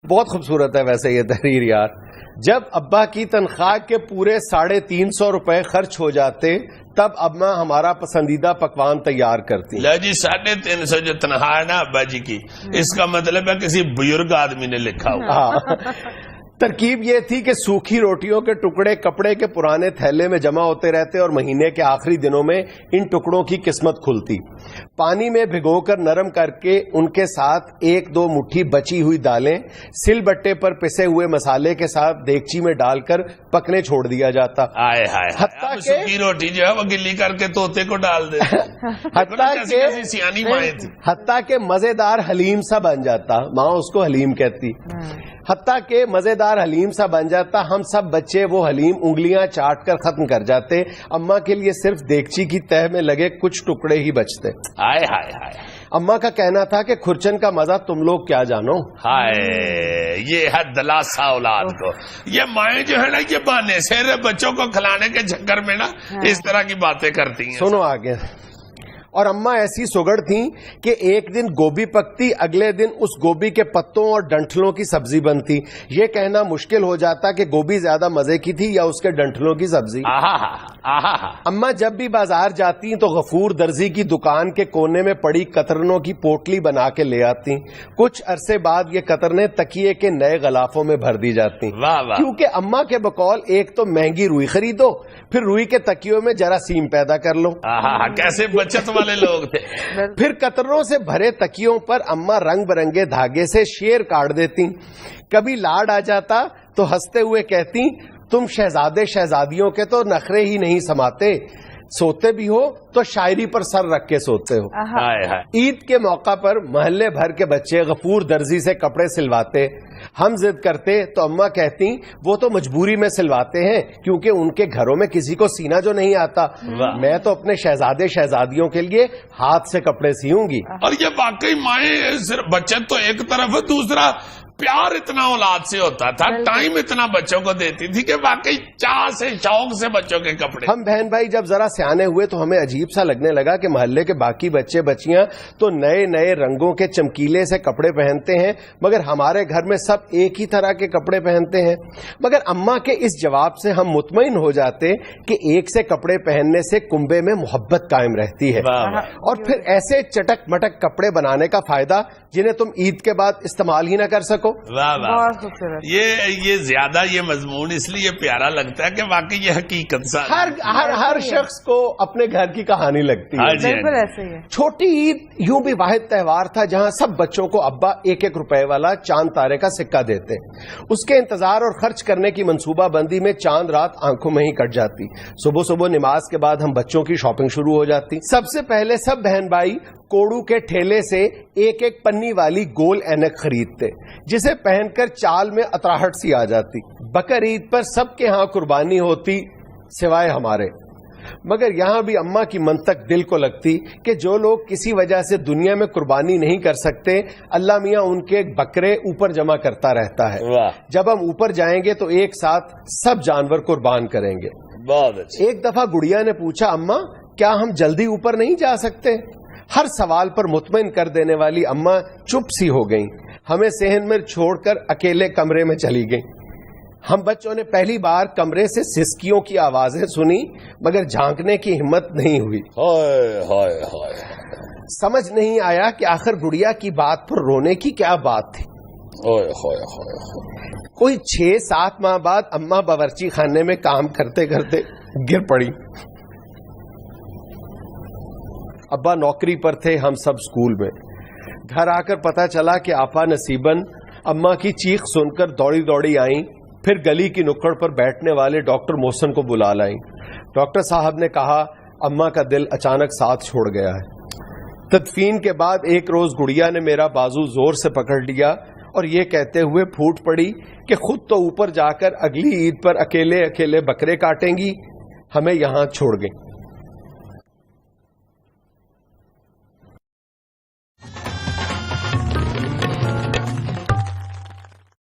بہت خوبصورت ہے ویسے یہ تحریر یار. جب ابا کی تنخواہ کے پورے 350 روپے خرچ ہو جاتے تب اماں ہمارا پسندیدہ پکوان تیار کرتی. لا جی 350 جو تنخواہ ہے نا ابا جی کی، اس کا مطلب ہے کسی بزرگ آدمی نے لکھا ہوا. ترکیب یہ تھی کہ سوکھی روٹیوں کے ٹکڑے کپڑے کے پرانے تھیلے میں جمع ہوتے رہتے اور مہینے کے آخری دنوں میں ان ٹکڑوں کی قسمت کھلتی. پانی میں بھگو کر نرم کر کے ان کے ساتھ 1-2 مٹھی بچی ہوئی دالیں سل بٹے پر پسے ہوئے مسالے کے ساتھ دیگچی میں ڈال کر پکنے چھوڑ دیا جاتا. سوکھی روٹی جو ہے وہ گلی کر کے طوطے کو ڈال دے. حتیٰ کہ مزیدار حلیم سا بن جاتا. ماں اس کو حلیم کہتی. حتیٰ کہ مزیدار حلیم سا بن جاتا. ہم سب بچے وہ حلیم انگلیاں چاٹ کر ختم کر جاتے. اماں کے لیے صرف دیگچی کی تہ میں لگے کچھ ٹکڑے ہی بچتے. ہائے ہائے ہائے. اماں کا کہنا تھا کہ کھرچن کا مزہ تم لوگ کیا جانو. ہائے یہ ہے دلاسا اولاد کو. یہ مائیں جو ہے نا یہ بہانے سے بچوں کو کھلانے کے چکر میں نا اس طرح کی باتیں کرتی ہیں. سنو آگے. اور اماں ایسی سگڑ تھیں کہ ایک دن گوبھی پکتی، اگلے دن اس گوبھی کے پتوں اور ڈنٹلوں کی سبزی بنتی. یہ کہنا مشکل ہو جاتا کہ گوبھی زیادہ مزے کی تھی یا اس کے ڈنٹلوں کی سبزی. اماں جب بھی بازار جاتی تو غفور درزی کی دکان کے کونے میں پڑی قطرنوں کی پوٹلی بنا کے لے آتی. کچھ عرصے بعد یہ قطرنیں تکیے کے نئے غلافوں میں بھر دی جاتی. کیونکہ اماں کے بقول ایک تو مہنگی روئی خریدو، پھر روئی کے تکیوں میں جراثیم پیدا کر لو. کیسے بچت والے لوگ تھے. پھر قطروں سے بھرے تکیوں پر اماں رنگ برنگے دھاگے سے شیر کاٹ دیتی. کبھی لاڈ آ جاتا تو ہنستے ہوئے کہتی تم شہزادے شہزادیوں کے تو نخرے ہی نہیں سماتے، سوتے بھی ہو تو شاعری پر سر رکھ کے سوتے ہو. عید کے موقع پر محلے بھر کے بچے غفور درزی سے کپڑے سلواتے. ہم ضد کرتے تو اماں کہتی وہ تو مجبوری میں سلواتے ہیں کیونکہ ان کے گھروں میں کسی کو سینا جو نہیں آتا. میں تو اپنے شہزادے شہزادیوں کے لیے ہاتھ سے کپڑے سیوں گی. اور یہ واقعی مائیں صرف بچت تو ایک طرف ہے، دوسرا پیار اتنا اولاد سے ہوتا تھا، ٹائم اتنا بچوں کو دیتی تھی کہ واقعی چاہ سے شوق سے بچوں کے کپڑے. ہم بہن بھائی جب ذرا سیانے ہوئے تو ہمیں عجیب سا لگنے لگا کہ محلے کے باقی بچے بچیاں تو نئے نئے رنگوں کے چمکیلے سے کپڑے پہنتے ہیں مگر ہمارے گھر میں سب ایک ہی طرح کے کپڑے پہنتے ہیں. مگر اماں کے اس جواب سے ہم مطمئن ہو جاتے کہ ایک سے کپڑے پہننے سے کنبے میں محبت قائم رہتی ہے. اور پھر ایسے چٹک مٹک کپڑے بنانے کا فائدہ جنہیں تم عید کے بعد استعمال ہی نہ کر سکو. یہ زیادہ یہ مضمون اس لیے پیارا لگتا ہے کہ واقعی یہ حقیقت سا ہر شخص کو اپنے گھر کی کہانی لگتی ہے. بالکل ایسے ہی ہے. چھوٹی عید یوں بھی واحد تہوار تھا جہاں سب بچوں کو ابا 1-1 روپے والا چاند تارے کا سکہ دیتے. اس کے انتظار اور خرچ کرنے کی منصوبہ بندی میں چاند رات آنکھوں میں ہی کٹ جاتی. صبح صبح نماز کے بعد ہم بچوں کی شاپنگ شروع ہو جاتی. سب سے پہلے سب بہن بھائی کوڑو کے ٹھیلے سے 1-1 پنی والی گول اینک خریدتے جسے پہن کر چال میں اطراہٹ سی آ جاتی. بقر عید پر سب کے ہاں قربانی ہوتی سوائے ہمارے. مگر یہاں بھی اماں کی منطق دل کو لگتی کہ جو لوگ کسی وجہ سے دنیا میں قربانی نہیں کر سکتے اللہ میاں ان کے بکرے اوپر جمع کرتا رہتا ہے. جب ہم اوپر جائیں گے تو ایک ساتھ سب جانور قربان کریں گے. ایک دفعہ گڑیا نے پوچھا اماں کیا ہم جلدی اوپر نہیں جا سکتے؟ ہر سوال پر مطمئن کر دینے والی اماں چپ سی ہو گئیں. ہمیں صحن میں چھوڑ کر اکیلے کمرے میں چلی گئیں. ہم بچوں نے پہلی بار کمرے سے سسکیوں کی آوازیں سنی مگر جھانکنے کی ہمت نہیں ہوئی. سمجھ نہیں آیا کہ آخر گڑیا کی بات پر رونے کی کیا بات تھی. کوئی 6-7 ماہ بعد اماں باورچی خانے میں کام کرتے کرتے گر پڑی. ابا نوکری پر تھے، ہم سب اسکول میں. گھر آ کر پتا چلا کہ آپا نصیباً اماں کی چیخ سن کر دوڑی دوڑی آئیں. پھر گلی کی نکڑ پر بیٹھنے والے ڈاکٹر محسن کو بلا لائیں. ڈاکٹر صاحب نے کہا اماں کا دل اچانک ساتھ چھوڑ گیا ہے. تدفین کے بعد ایک روز گڑیا نے میرا بازو زور سے پکڑ لیا اور یہ کہتے ہوئے پھوٹ پڑی کہ خود تو اوپر جا کر اگلی عید پر اکیلے اکیلے بکرے کاٹیں گی، ہمیں یہاں چھوڑ گئیں.